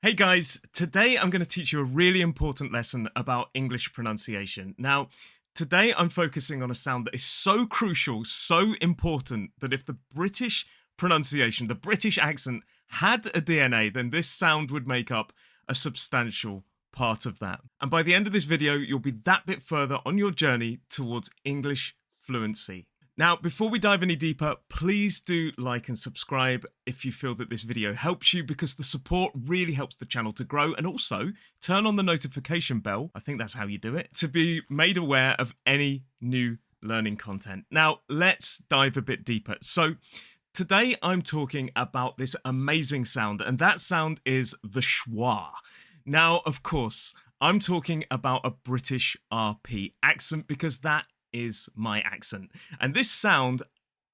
Hey guys, today I'm going to teach you a really important lesson about English pronunciation. Now, today I'm focusing on a sound that is so crucial, so important, that if the British pronunciation, the British accent had a DNA, then this sound would make up a substantial part of that. And by the end of this video, you'll be that bit further on your journey towards English fluency. Now, before we dive any deeper, please do like and subscribe if you feel that this video helps you, because the support really helps the channel to grow, and also turn on the notification bell, I think that's how you do it, to be made aware of any new learning content. Now, let's dive a bit deeper. So today I'm talking about this amazing sound, and that sound is the schwa. Now, of course, I'm talking about a British RP accent because that is my accent. And this sound,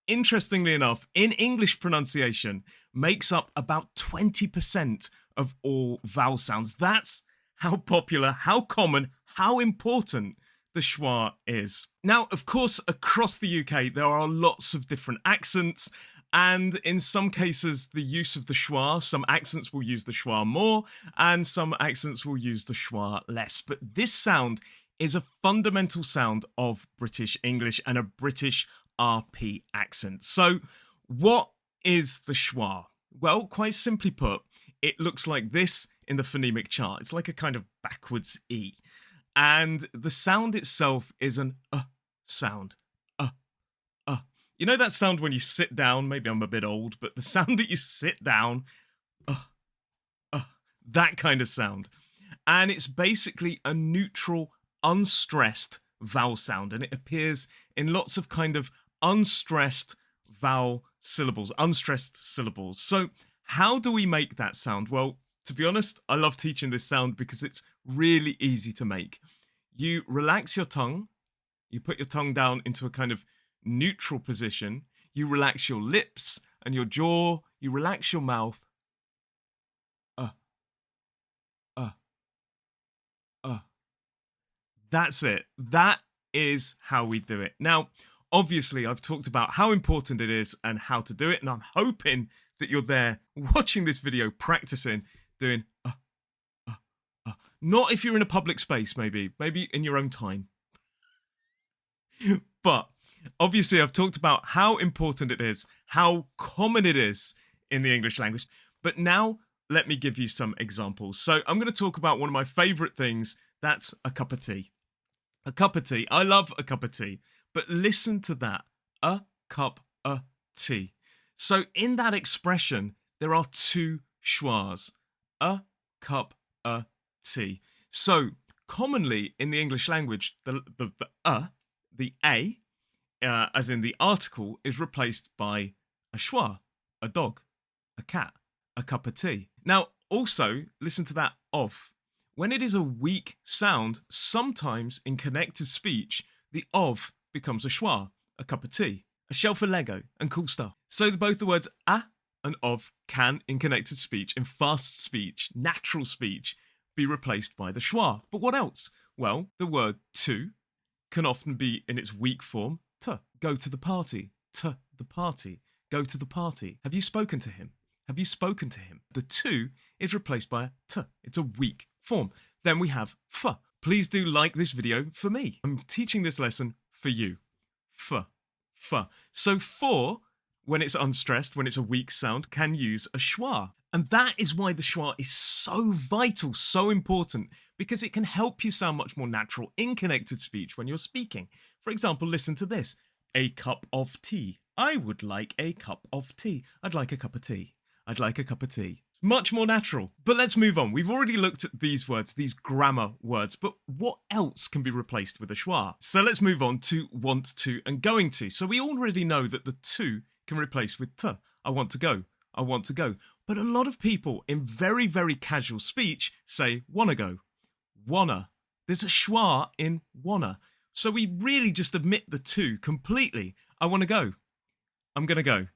interestingly enough, in English pronunciation, makes up about 20% of all vowel sounds. That's how popular, how common, how important the schwa is. Now, of course, across the UK, there are lots of different accents, and in some cases, the use of the schwa, some accents will use the schwa more, and some accents will use the schwa less. But this sound is a fundamental sound of British English and a British RP accent. So what is the schwa? Well, quite simply put, it looks like this in the phonemic chart. It's like a kind of backwards E. And the sound itself is an sound. You know that sound when you sit down? Maybe I'm a bit old, but the sound that you sit down, that kind of sound. And it's basically a neutral, unstressed vowel sound, and it appears in lots of kind of unstressed vowel syllables, unstressed syllables. So how do we make that sound? Well, to be honest, I love teaching this sound because it's really easy to make. You relax your tongue, you put your tongue down into a kind of neutral position, you relax your lips and your jaw, you relax your mouth. That's it. That is how we do it. Now, obviously, I've talked about how important it is and how to do it, and I'm hoping that you're there watching this video, practicing, doing Not if you're in a public space, maybe in your own time. But obviously, I've talked about how important it is, how common it is in the English language. But now, let me give you some examples. So I'm going to talk about one of my favorite things. That's a cup of tea. A cup of tea. I love a cup of tea. But listen to that. A cup of tea. So in that expression, there are two schwas. A cup of tea. So commonly in the English language, the A, as in the article, is replaced by a schwa, a dog, a cat, a cup of tea. Now, also, listen to that of. When it is a weak sound, sometimes in connected speech, the of becomes a schwa, a cup of tea, a shelf of Lego, and cool stuff. So both the words a and of can, in connected speech, in fast speech, natural speech, be replaced by the schwa. But what else? Well, the word to can often be in its weak form, to, go to the party, to the party, go to the party. Have you spoken to him? Have you spoken to him? The to is replaced by a t. It's a weak form. Then we have f. Please do like this video for me. I'm teaching this lesson for you. F. So for, when it's unstressed, when it's a weak sound, can use a schwa. And that is why the schwa is so vital, so important, because it can help you sound much more natural in connected speech when you're speaking. For example, listen to this. A cup of tea. I would like a cup of tea. I'd like a cup of tea. I'd like a cup of tea. Much more natural. But let's move on. We've already looked at these words, these grammar words, but what else can be replaced with a schwa? So let's move on to want to and going to. So we already know that the to can replace with to. I want to go. I want to go. But a lot of people in very, very casual speech say wanna go. Wanna. There's a schwa in wanna. So we really just omit the to completely. I wanna go. I'm gonna go.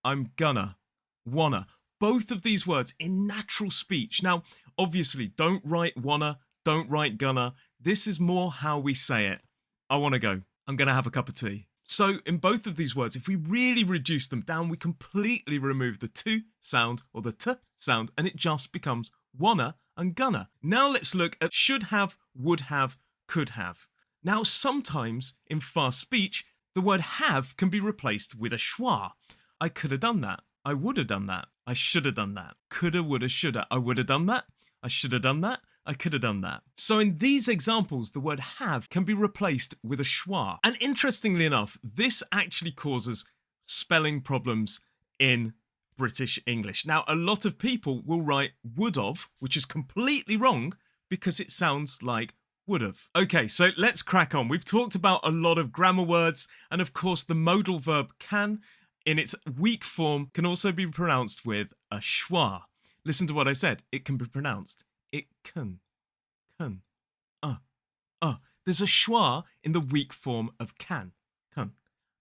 I'm gonna. Wanna. Both of these words in natural speech. Now, obviously, don't write wanna, don't write gonna. This is more how we say it. I wanna go. I'm gonna have a cup of tea. So in both of these words, if we really reduce them down, we completely remove the to sound or the t sound, and it just becomes wanna, and gonna. Now let's look at should have, would have, could have. Now sometimes in fast speech, the word have can be replaced with a schwa. I could have done that. I would have done that. I should have done that. Coulda, woulda, shoulda. I would have done that. I should have done that. I could have done that. So in these examples, the word have can be replaced with a schwa. And interestingly enough, this actually causes spelling problems in British English. Now, a lot of people will write would have, which is completely wrong because it sounds like would have. Okay, so let's crack on. We've talked about a lot of grammar words, and of course the modal verb can, in its weak form, can also be pronounced with a schwa. Listen to what I said. It can be pronounced. It can. There's a schwa in the weak form of can.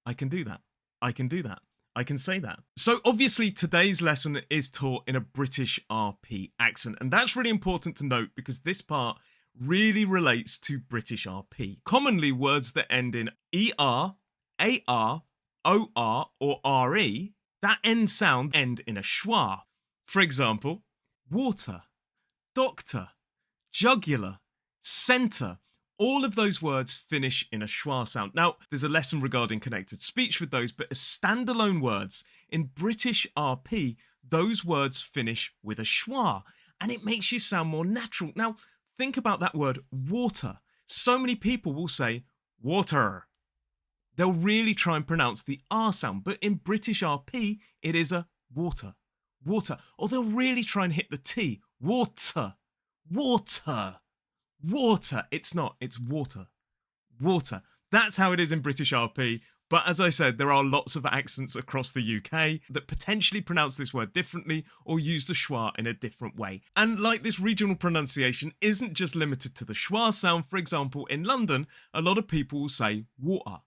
I can do that. I can do that. I can say that. So obviously today's lesson is taught in a British RP accent, and that's really important to note because this part really relates to British RP. Commonly words that end in ER, AR, OR, or RE, that end sound end in a schwa. For example, water, doctor, jugular, centre. All of those words finish in a schwa sound. Now, there's a lesson regarding connected speech with those, but as standalone words, in British RP, those words finish with a schwa, and it makes you sound more natural. Now, think about that word water. So many people will say water. They'll really try and pronounce the R sound, but in British RP, it is a water. Or they'll really try and hit the T. Water. It's not, it's water. That's how it is in British RP. But as I said, there are lots of accents across the UK that potentially pronounce this word differently or use the schwa in a different way. And like this regional pronunciation isn't just limited to the schwa sound. For example, in London, a lot of people will say water.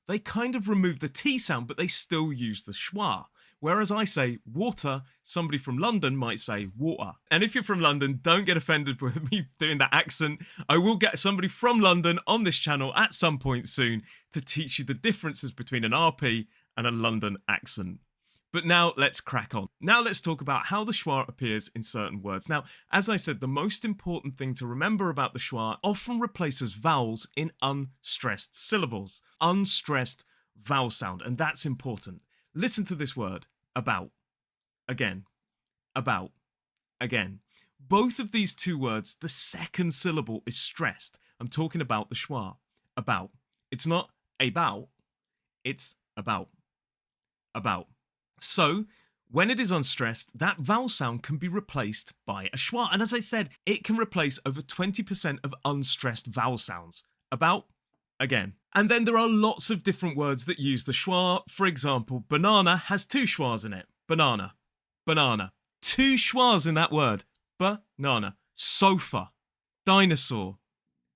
They kind of remove the T sound, but they still use the schwa. Whereas I say water, somebody from London might say water. And if you're from London, don't get offended with me doing that accent. I will get somebody from London on this channel at some point soon to teach you the differences between an RP and a London accent. But now let's crack on. Now let's talk about how the schwa appears in certain words. Now, as I said, the most important thing to remember about the schwa often replaces vowels in unstressed syllables. Unstressed vowel sound, and that's important. Listen to this word, about, again, about, again. Both of these two words, the second syllable is stressed. I'm talking about the schwa, about. It's not about, it's about. So, when it is unstressed, that vowel sound can be replaced by a schwa. And as I said, it can replace over 20% of unstressed vowel sounds. About, again. And then there are lots of different words that use the schwa. For example, banana has two schwas in it. Banana. Two schwas in that word. Banana. Sofa. Dinosaur.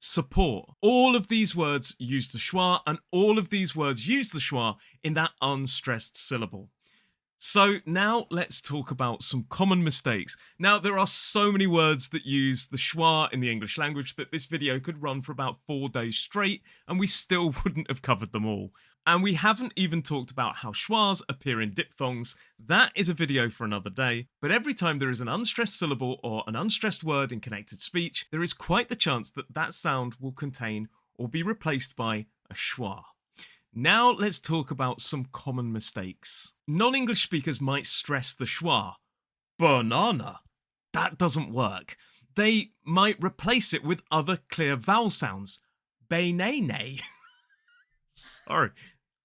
Support. All of these words use the schwa, and all of these words use the schwa in that unstressed syllable. So now let's talk about some common mistakes. Now, there are so many words that use the schwa in the English language that this video could run for about 4 days straight, and we still wouldn't have covered them all. And we haven't even talked about how schwas appear in diphthongs. That is a video for another day. But every time there is an unstressed syllable or an unstressed word in connected speech, there is quite the chance that that sound will contain or be replaced by a schwa. Now let's talk about some common mistakes. Non-English speakers might stress the schwa. Banana. That doesn't work. They might replace it with other clear vowel sounds. Banane. Sorry.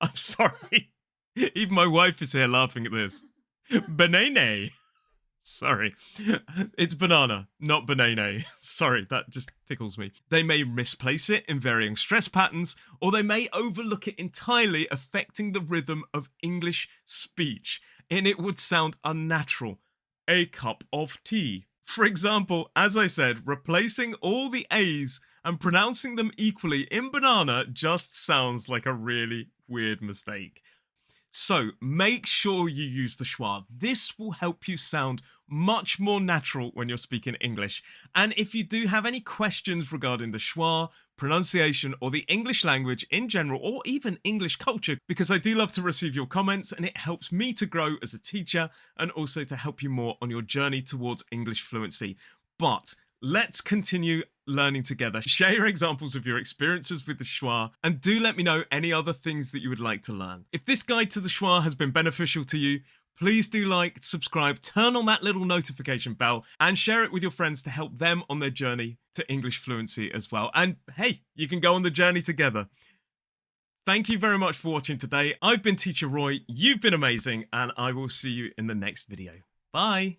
I'm sorry. Even my wife is here laughing at this. Banane. Sorry. It's banana, not banane. Sorry, that just tickles me. They may misplace it in varying stress patterns, or they may overlook it entirely, affecting the rhythm of English speech, and it would sound unnatural. A cup of tea. For example, as I said, replacing all the A's and pronouncing them equally in banana just sounds like a really weird mistake. So make sure you use the schwa. This will help you sound much more natural when you're speaking English. And if you do have any questions regarding the schwa, pronunciation, or the English language in general, or even English culture, because I do love to receive your comments and it helps me to grow as a teacher and also to help you more on your journey towards English fluency. But let's continue learning together. Share your examples of your experiences with the schwa and do let me know any other things that you would like to learn. If this guide to the schwa has been beneficial to you, please do like, subscribe, turn on that little notification bell, and share it with your friends to help them on their journey to English fluency as well. And hey, you can go on the journey together. Thank you very much for watching today. I've been Teacher Roy, you've been amazing, and I will see you in the next video. Bye.